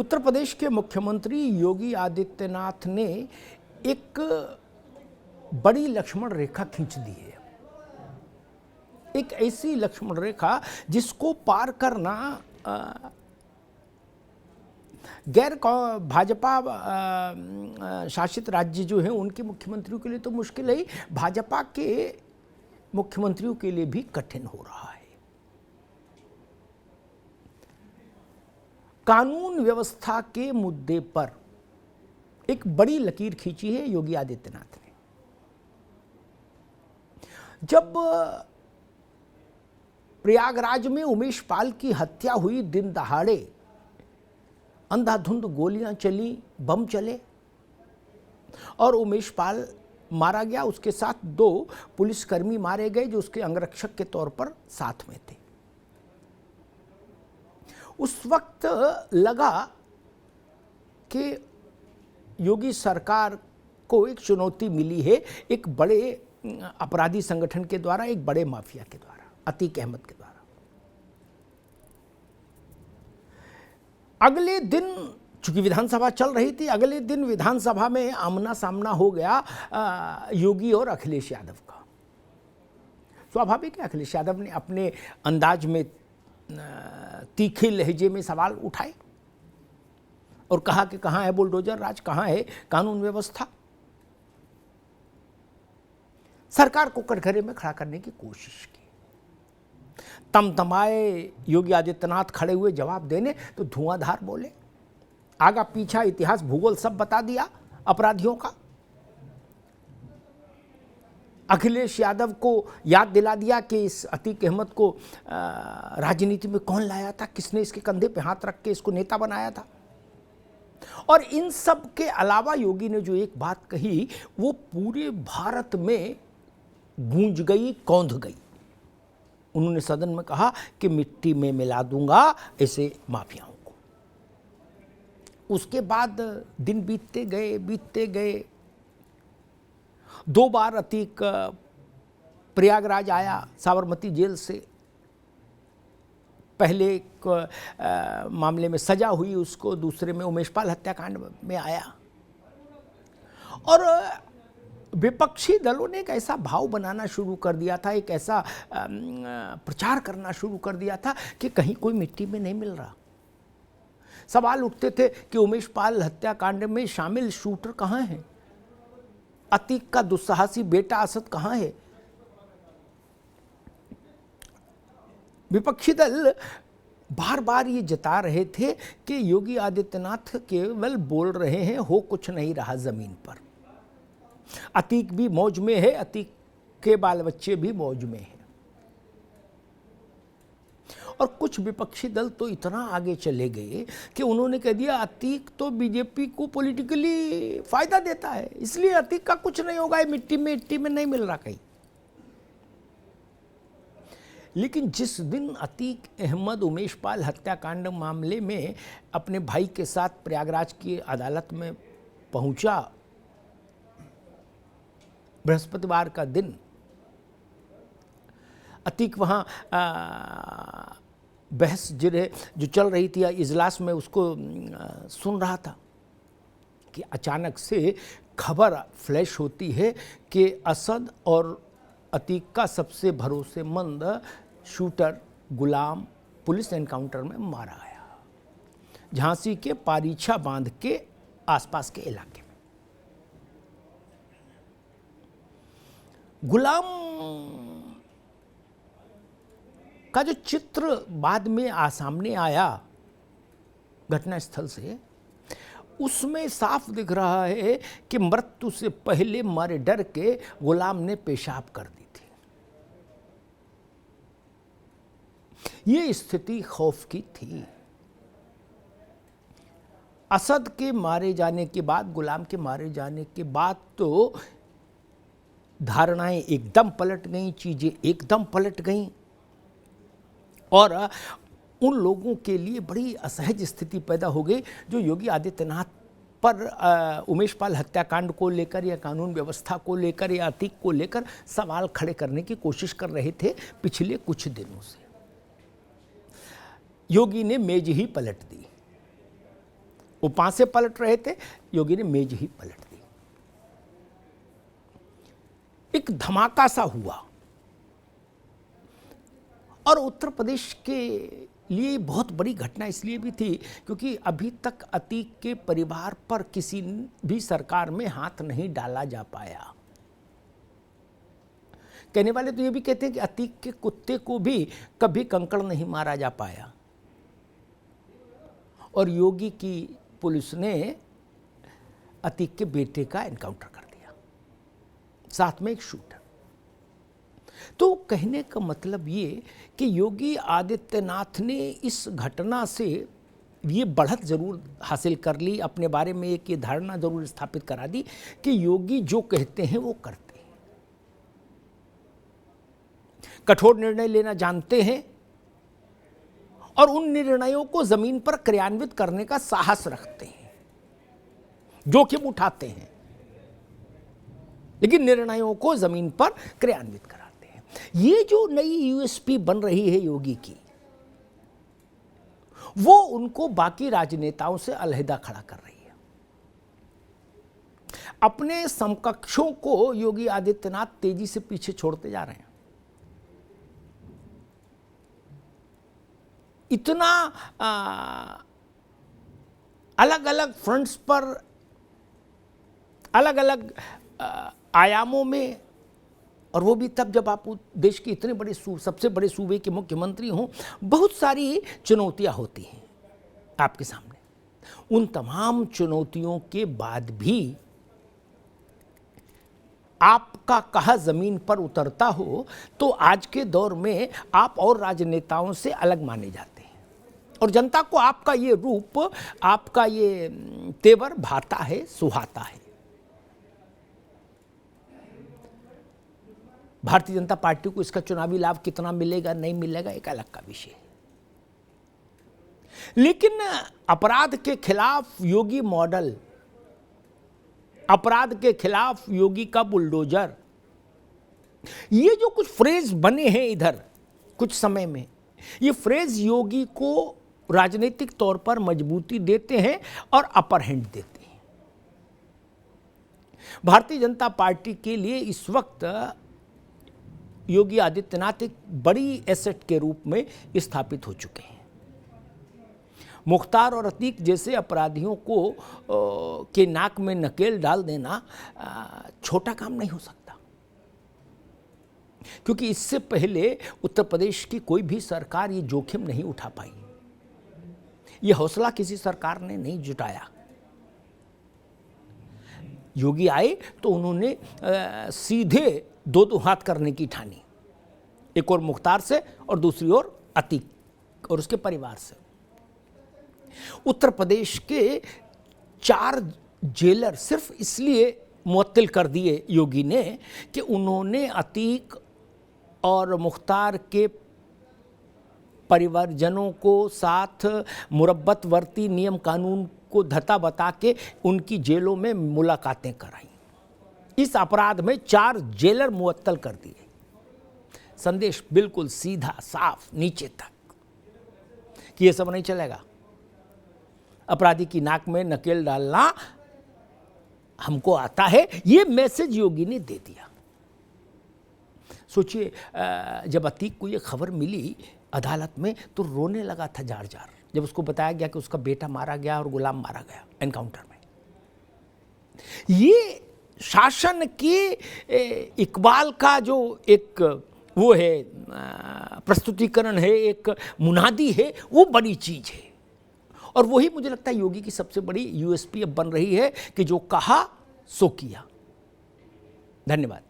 उत्तर प्रदेश के मुख्यमंत्री योगी आदित्यनाथ ने एक बड़ी लक्ष्मण रेखा खींच दी है। एक ऐसी लक्ष्मण रेखा जिसको पार करना गैर भाजपा शासित राज्य जो हैं उनके मुख्यमंत्रियों के लिए तो मुश्किल है, भाजपा के मुख्यमंत्रियों के लिए भी कठिन हो रहा है। कानून व्यवस्था के मुद्दे पर एक बड़ी लकीर खींची है योगी आदित्यनाथ ने। जब प्रयागराज में उमेश पाल की हत्या हुई, दिन दहाड़े अंधाधुंध गोलियां चली, बम चले और उमेश पाल मारा गया। उसके साथ 2 पुलिसकर्मी मारे गए जो उसके अंगरक्षक के तौर पर साथ में थे। उस वक्त लगा कि योगी सरकार को एक चुनौती मिली है, एक बड़े अपराधी संगठन के द्वारा, एक बड़े माफिया के द्वारा, अतीक अहमद के द्वारा। अगले दिन चूंकि विधानसभा चल रही थी, अगले दिन विधानसभा में आमना सामना हो गया योगी और अखिलेश यादव का। स्वाभाविक है, अखिलेश यादव ने अपने अंदाज में तीखे लहजे में सवाल उठाए और कहा कि कहां है बुलडोजर राज, कहां है कानून व्यवस्था। सरकार को कटघरे में खड़ा करने की कोशिश की। तमतमाए योगी आदित्यनाथ खड़े हुए जवाब देने तो धुआंधार बोले, आगा पीछा इतिहास भूगोल सब बता दिया अपराधियों का। अखिलेश यादव को याद दिला दिया कि इस अतीक अहमद को राजनीति में कौन लाया था, किसने इसके कंधे पे हाथ रख के इसको नेता बनाया था। और इन सब के अलावा योगी ने जो एक बात कही वो पूरे भारत में गूंज गई, कौंध गई। उन्होंने सदन में कहा कि मिट्टी में मिला दूंगा ऐसे माफियाओं को। उसके बाद दिन बीतते गए। 2 बार अतीक प्रयागराज आया साबरमती जेल से। पहले एक मामले में सजा हुई उसको, दूसरे में उमेश पाल हत्याकांड में आया। और विपक्षी दलों ने एक ऐसा भाव बनाना शुरू कर दिया था, एक ऐसा प्रचार करना शुरू कर दिया था कि कहीं कोई मिट्टी में नहीं मिल रहा। सवाल उठते थे कि उमेश पाल हत्याकांड में शामिल शूटर कहाँ हैं, अतीक का दुस्साहसी बेटा असद कहाँ है। विपक्षी दल बार बार ये जता रहे थे कि योगी आदित्यनाथ केवल बोल रहे हैं, हो कुछ नहीं रहा जमीन पर। अतीक भी मौज में है, अतीक के बाल बच्चे भी मौज में हैं। और कुछ विपक्षी दल तो इतना आगे चले गए कि उन्होंने कह दिया अतीक तो बीजेपी को पॉलिटिकली फायदा देता है, इसलिए अतीक का कुछ नहीं होगा, मिट्टी में नहीं मिल रहा कहीं। लेकिन जिस दिन अतीक अहमद उमेश पाल हत्याकांड मामले में अपने भाई के साथ प्रयागराज की अदालत में पहुंचा, बृहस्पतिवार का दिन, अतीक वहाँ बहस जो चल रही थी इजलास में उसको सुन रहा था कि अचानक से खबर फ्लैश होती है कि असद और अतीक का सबसे भरोसेमंद शूटर गुलाम पुलिस एनकाउंटर में मारा गया, झांसी के पारीछा बांध के आसपास के इलाके में। गुलाम का जो चित्र बाद में सामने आया घटनास्थल से, उसमें साफ दिख रहा है कि मृत्यु से पहले मरे डर के गुलाम ने पेशाब कर दी थी। ये स्थिति खौफ की थी। असद के मारे जाने के बाद, गुलाम के मारे जाने के बाद तो धारणाएं एकदम पलट गईं, चीजें एकदम पलट गईं और उन लोगों के लिए बड़ी असहज स्थिति पैदा हो गई जो योगी आदित्यनाथ पर उमेश पाल हत्याकांड को लेकर या कानून व्यवस्था को लेकर या अतीक को लेकर सवाल खड़े करने की कोशिश कर रहे थे पिछले कुछ दिनों से। योगी ने मेज ही पलट दी। वो पांसे पलट रहे थे, योगी ने मेज ही पलट दी। एक धमाका सा हुआ और उत्तर प्रदेश के लिए बहुत बड़ी घटना इसलिए भी थी क्योंकि अभी तक अतीक के परिवार पर किसी भी सरकार में हाथ नहीं डाला जा पाया। कहने वाले तो ये भी कहते हैं कि अतीक के कुत्ते को भी कभी कंकड़ नहीं मारा जा पाया, और योगी की पुलिस ने अतीक के बेटे का एनकाउंटर कर दिया, साथ में एक शूटर। तो कहने का मतलब ये कि योगी आदित्यनाथ ने इस घटना से ये बढ़त जरूर हासिल कर ली, अपने बारे में एक ये धारणा जरूर स्थापित करा दी कि योगी जो कहते हैं वो करते हैं, कठोर निर्णय लेना जानते हैं और उन निर्णयों को जमीन पर क्रियान्वित करने का साहस रखते हैं, जोखिम उठाते हैं, लेकिन निर्णयों को जमीन पर क्रियान्वित कराते हैं। ये जो नई यूएसपी बन रही है योगी की, वो उनको बाकी राजनेताओं से अलहदा खड़ा कर रही है। अपने समकक्षों को योगी आदित्यनाथ तेजी से पीछे छोड़ते जा रहे हैं। इतना अलग अलग फ्रंट्स पर, अलग अलग आयामों में, और वो भी तब जब आप देश के इतने बड़े सबसे बड़े सूबे के मुख्यमंत्री हों, बहुत सारी चुनौतियां होती हैं आपके सामने। उन तमाम चुनौतियों के बाद भी आपका कहा जमीन पर उतरता हो तो आज के दौर में आप और राजनेताओं से अलग माने जाते हैं, और जनता को आपका ये रूप, आपका ये तेवर भाता है, सुहाता है। भारतीय जनता पार्टी को इसका चुनावी लाभ कितना मिलेगा नहीं मिलेगा एक अलग का विषय है, लेकिन अपराध के खिलाफ योगी मॉडल, अपराध के खिलाफ योगी का बुलडोजर, ये जो कुछ फ्रेज बने हैं इधर कुछ समय में, ये फ्रेज योगी को राजनीतिक तौर पर मजबूती देते हैं और अपर हैंड देते हैं। भारतीय जनता पार्टी के लिए इस वक्त योगी आदित्यनाथ एक बड़ी एसेट के रूप में स्थापित हो चुके हैं। मुख्तार और अतीक जैसे अपराधियों को के नाक में नकेल डाल देना छोटा काम नहीं हो सकता, क्योंकि इससे पहले उत्तर प्रदेश की कोई भी सरकार ये जोखिम नहीं उठा पाई, ये हौसला किसी सरकार ने नहीं जुटाया। योगी आए तो उन्होंने सीधे दो हाथ करने की ठानी, एक और मुख्तार से और दूसरी ओर अतीक और उसके परिवार से। उत्तर प्रदेश के 4 जेलर सिर्फ इसलिए मुअत्तल कर दिए योगी ने कि उन्होंने अतीक और मुख्तार के परिवारजनों को साथ मुरब्बतवर्ती नियम कानून को धता बता के उनकी जेलों में मुलाकातें कराई। इस अपराध में 4 जेलर मुअत्तल कर दिए। संदेश बिल्कुल सीधा साफ नीचे तक कि ये सब नहीं चलेगा, अपराधी की नाक में नकेल डालना हमको आता है, ये मैसेज योगी ने दे दिया। सोचिए, जब अतीक को ये खबर मिली अदालत में तो रोने लगा था जार जार, जब उसको बताया गया कि उसका बेटा मारा गया और गुलाम मारा गया एनकाउंटर में। ये शासन के इकबाल का जो एक वो है प्रस्तुतिकरण है, एक मुनादी है, वो बड़ी चीज है। और वही मुझे लगता है योगी की सबसे बड़ी यूएसपी अब बन रही है कि जो कहा सो किया। धन्यवाद।